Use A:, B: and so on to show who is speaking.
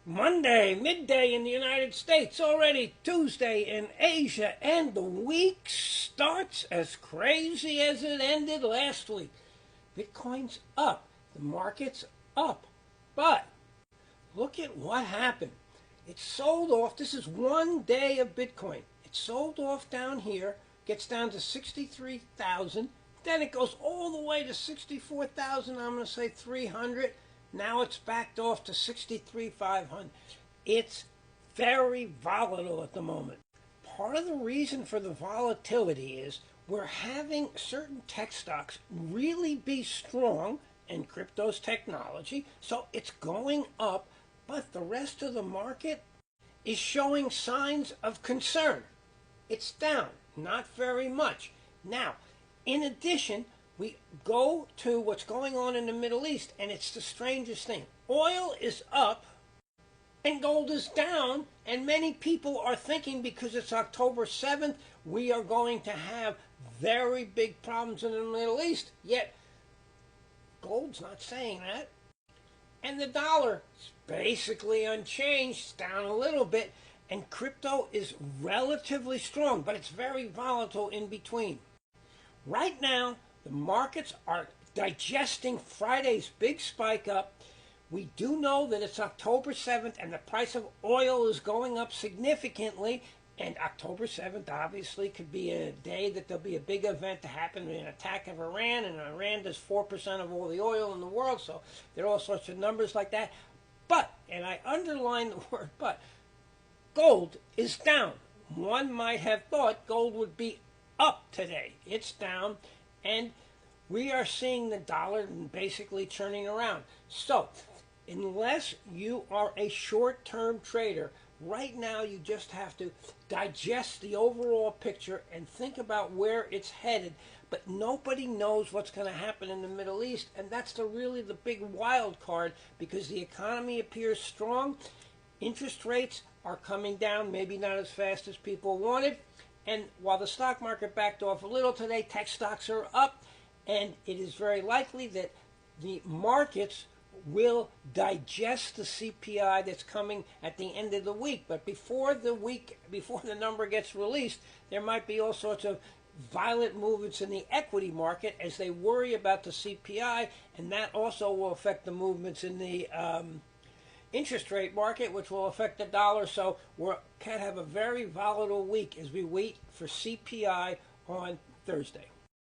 A: Monday, midday in the United States, already Tuesday in Asia, and the week starts as crazy as it ended last week. Bitcoin's up, the market's up, but look at what happened. It sold off. This is one day of Bitcoin. It sold off down here, gets down to 63,000. Then it goes all the way to 64,000. I'm going to say 300. Now it's backed off to 63,500. It's very volatile at the moment. Part of the reason for the volatility is we're having certain tech stocks really be strong, and crypto's technology, so it's going up, but the rest of the market is showing signs of concern. It's down, not very much. Now, in addition, we go to what's going on in the Middle East, and it's the strangest thing. Oil is up and gold is down, and many people are thinking because it's October 7th, we are going to have very big problems in the Middle East. Yet, gold's not saying that. And the dollar is basically unchanged, it's down a little bit, and crypto is relatively strong, but it's very volatile in between. Right now, the markets are digesting Friday's big spike up. We do know that it's October 7th and the price of oil is going up significantly. And October 7th obviously could be a day that there'll be a big event to happen, an attack of Iran. And Iran does 4% of all the oil in the world. So there are all sorts of numbers like that. But, and I underline the word but, gold is down. One might have thought gold would be up today. It's down. And we are seeing the dollar basically turning around. So, unless you are a short-term trader, right now you just have to digest the overall picture and think about where it's headed. But nobody knows what's going to happen in the Middle East, and that's really the big wild card, because the economy appears strong. Interest rates are coming down, maybe not as fast as people wanted. And while the stock market backed off a little today, tech stocks are up, and it is very likely that the markets will digest the CPI that's coming at the end of the week. But before the number gets released, there might be all sorts of violent movements in the equity market as they worry about the CPI, and that also will affect the movements in the interest rate market, which will affect the dollar. So we can have a very volatile week as we wait for CPI on Thursday.